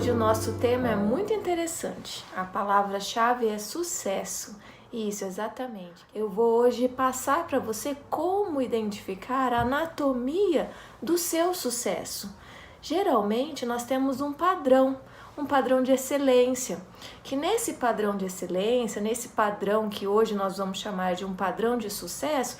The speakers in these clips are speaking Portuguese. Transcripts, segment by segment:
Hoje o nosso tema é muito interessante. A palavra-chave é sucesso. Isso, exatamente. Eu vou hoje passar para você como identificar a anatomia do seu sucesso. Geralmente nós temos um padrão de excelência, que nesse padrão de excelência, nesse padrão que hoje nós vamos chamar de um padrão de sucesso,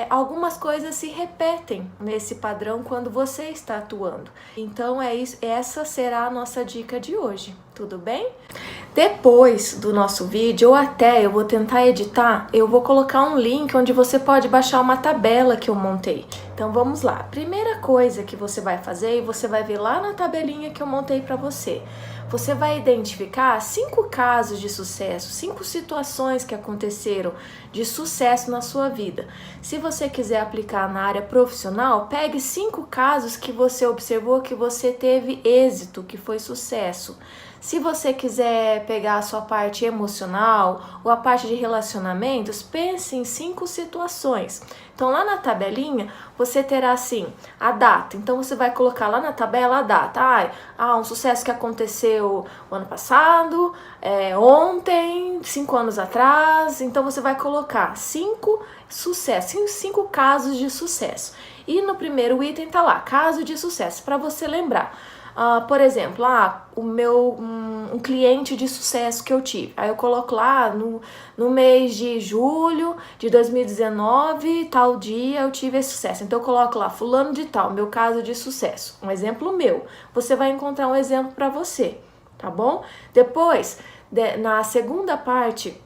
algumas coisas se repetem nesse padrão quando você está atuando. Então essa será a nossa dica de hoje, tudo bem? Depois do nosso vídeo, ou até eu vou tentar editar, eu vou colocar um link onde você pode baixar uma tabela que eu montei. Então vamos lá, primeira coisa que você vai fazer, e você vai ver lá na tabelinha que eu montei para você. Você vai identificar 5 casos de sucesso, 5 situações que aconteceram de sucesso na sua vida. Se você quiser aplicar na área profissional, pegue 5 casos que você observou que você teve êxito, que foi sucesso. Se você quiser pegar a sua parte emocional ou a parte de relacionamentos, pense em 5 situações. Então lá na tabelinha você terá assim a data. Então você vai colocar lá na tabela a data. Um sucesso que aconteceu o ano passado, ontem, 5 anos atrás. Então você vai colocar 5 sucessos, 5 casos de sucesso. E no primeiro item tá lá, caso de sucesso, para você lembrar. Por exemplo, um cliente de sucesso que eu tive. Aí eu coloco lá no mês de julho de 2019, tal dia eu tive esse sucesso. Então eu coloco lá, fulano de tal, meu caso de sucesso. Um exemplo meu. Você vai encontrar um exemplo para você, tá bom? Depois, na segunda parte,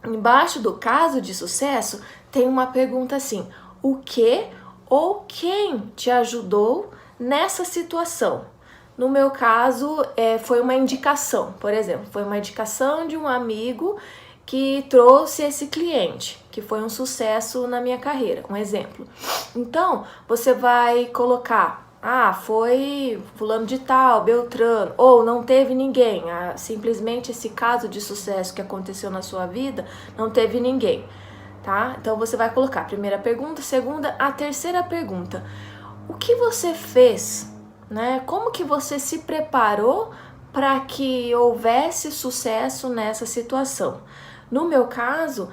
embaixo do caso de sucesso, tem uma pergunta assim: o que ou quem te ajudou nessa situação? No meu caso, foi uma indicação, por exemplo, foi uma indicação de um amigo que trouxe esse cliente, que foi um sucesso na minha carreira, um exemplo. Então, você vai colocar, foi fulano de tal, Beltrano, ou não teve ninguém, simplesmente esse caso de sucesso que aconteceu na sua vida, não teve ninguém, tá? Então, você vai colocar a primeira pergunta, segunda, a terceira pergunta. O que você fez? Como que você se preparou para que houvesse sucesso nessa situação? No meu caso,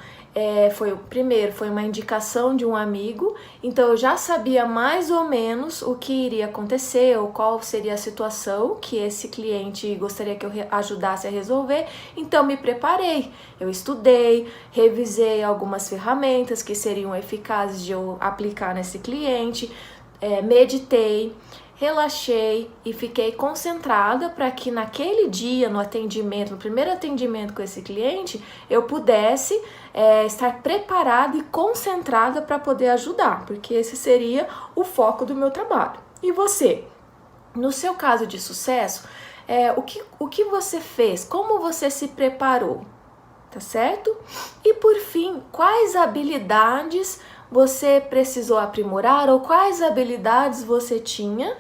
foi uma indicação de um amigo, então eu já sabia mais ou menos o que iria acontecer ou qual seria a situação que esse cliente gostaria que eu ajudasse a resolver, então me preparei, eu estudei, revisei algumas ferramentas que seriam eficazes de eu aplicar nesse cliente, meditei, relaxei e fiquei concentrada para que naquele dia, no primeiro atendimento com esse cliente, eu pudesse estar preparada e concentrada para poder ajudar, porque esse seria o foco do meu trabalho. E você? No seu caso de sucesso, o que você fez? Como você se preparou? Tá certo? E por fim, quais habilidades você precisou aprimorar ou quais habilidades você tinha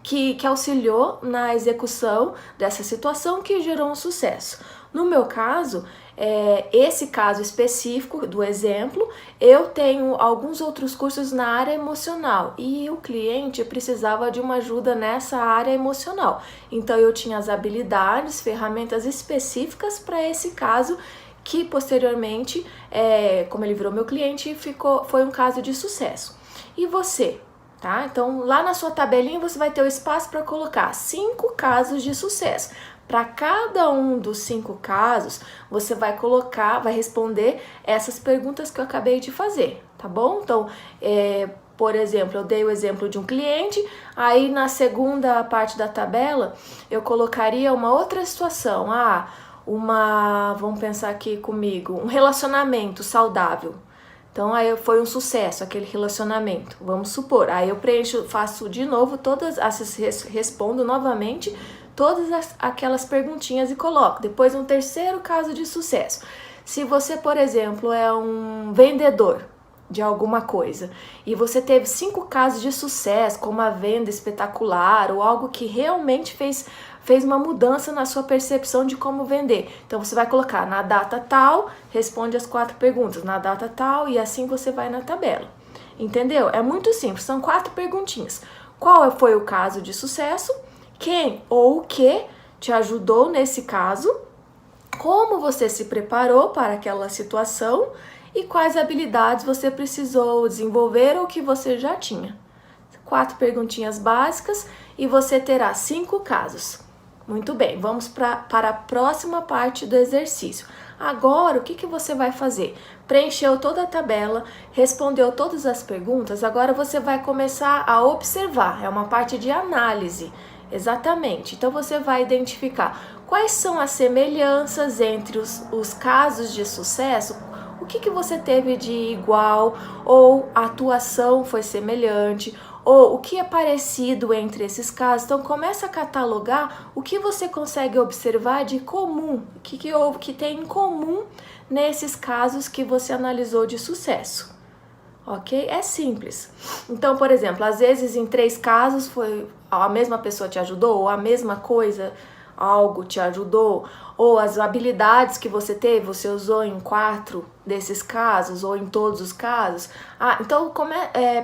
que auxiliou na execução dessa situação que gerou um sucesso. No meu caso, esse caso específico do exemplo, eu tenho alguns outros cursos na área emocional e o cliente precisava de uma ajuda nessa área emocional. Então eu tinha as habilidades, ferramentas específicas para esse caso que posteriormente, como ele virou meu cliente, foi um caso de sucesso. E você? Tá? Então, lá na sua tabelinha você vai ter o espaço para colocar 5 casos de sucesso. Para cada um dos 5 casos, você vai responder essas perguntas que eu acabei de fazer, tá bom? Então, por exemplo, eu dei o exemplo de um cliente, aí na segunda parte da tabela, eu colocaria uma outra situação. Vamos pensar aqui comigo, um relacionamento saudável. Então, aí foi um sucesso aquele relacionamento, vamos supor. Aí eu faço de novo respondo novamente todas aquelas perguntinhas e coloco. Depois, um terceiro caso de sucesso. Se você, por exemplo, é um vendedor de alguma coisa e você teve 5 casos de sucesso, como a venda espetacular ou algo que realmente fez uma mudança na sua percepção de como vender. Então você vai colocar na data tal, responde as 4 perguntas, na data tal, e assim você vai na tabela. Entendeu? É muito simples, são 4 perguntinhas. Qual foi o caso de sucesso? quem ou o que te ajudou nesse caso, como você se preparou para aquela situação e quais habilidades você precisou desenvolver ou que você já tinha. 4 perguntinhas básicas e você terá 5 casos. Muito bem, vamos para a próxima parte do exercício. Agora, o que você vai fazer? Preencheu toda a tabela, respondeu todas as perguntas, agora você vai começar a observar, é uma parte de análise, exatamente. Então, você vai identificar quais são as semelhanças entre os casos de sucesso, o que você teve de igual, ou a atuação foi semelhante, ou o que é parecido entre esses casos. Então começa a catalogar o que você consegue observar de comum, o que tem em comum nesses casos que você analisou de sucesso. Ok? É simples. Então, por exemplo, às vezes em 3 casos foi a mesma pessoa te ajudou, ou a mesma coisa, algo te ajudou, ou as habilidades que você teve, você usou em 4 desses casos, ou em todos os casos. Então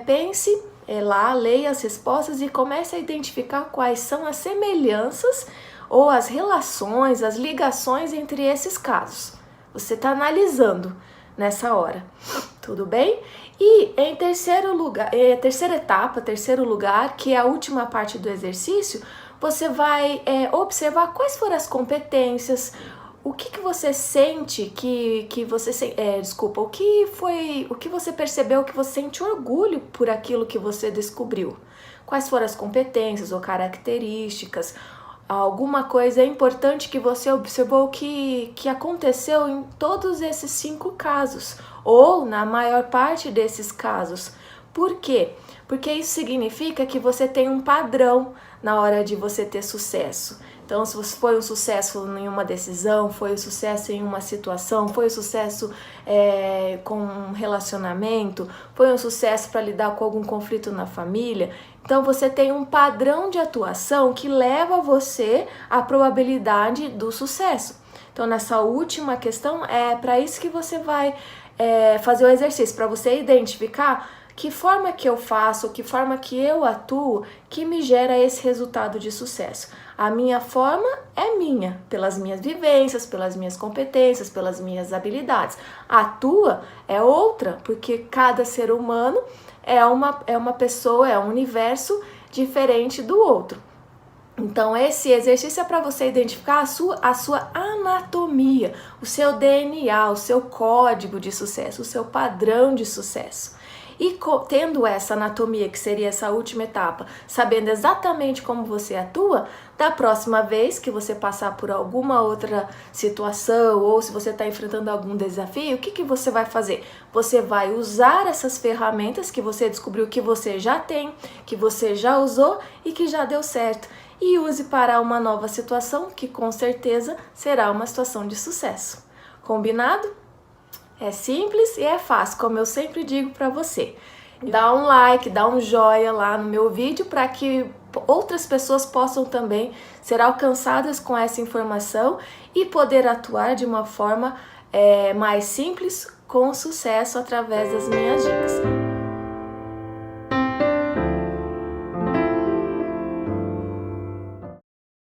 pense lá, leia as respostas e comece a identificar quais são as semelhanças ou as relações, as ligações entre esses casos. Você está analisando nessa hora, tudo bem? E em terceiro lugar, terceiro lugar, que é a última parte do exercício, você vai observar quais foram as competências, o que você sente que você o que você percebeu que você sente orgulho por aquilo que você descobriu. Quais foram as competências ou características, alguma coisa importante que você observou que aconteceu em todos esses 5 casos, ou na maior parte desses casos. Por quê? Porque isso significa que você tem um padrão na hora de você ter sucesso. Então, se você foi um sucesso em uma decisão, foi um sucesso em uma situação, foi um sucesso com um relacionamento, foi um sucesso para lidar com algum conflito na família, então você tem um padrão de atuação que leva você à probabilidade do sucesso. Então, nessa última questão, é para isso que você vai fazer o exercício, para você identificar que forma que eu faço, que forma que eu atuo, que me gera esse resultado de sucesso. A minha forma é minha, pelas minhas vivências, pelas minhas competências, pelas minhas habilidades. A tua é outra, porque cada ser humano é uma pessoa, é um universo diferente do outro. Então, esse exercício é para você identificar a sua anatomia, o seu DNA, o seu código de sucesso, o seu padrão de sucesso. E tendo essa anatomia, que seria essa última etapa, sabendo exatamente como você atua, da próxima vez que você passar por alguma outra situação ou se você está enfrentando algum desafio, o que você vai fazer? Você vai usar essas ferramentas que você descobriu que você já tem, que você já usou e que já deu certo. E use para uma nova situação que com certeza será uma situação de sucesso. Combinado? É simples e é fácil, como eu sempre digo para você. Dá um like, dá um joinha lá no meu vídeo para que outras pessoas possam também ser alcançadas com essa informação e poder atuar de uma forma mais simples, com sucesso através das minhas dicas.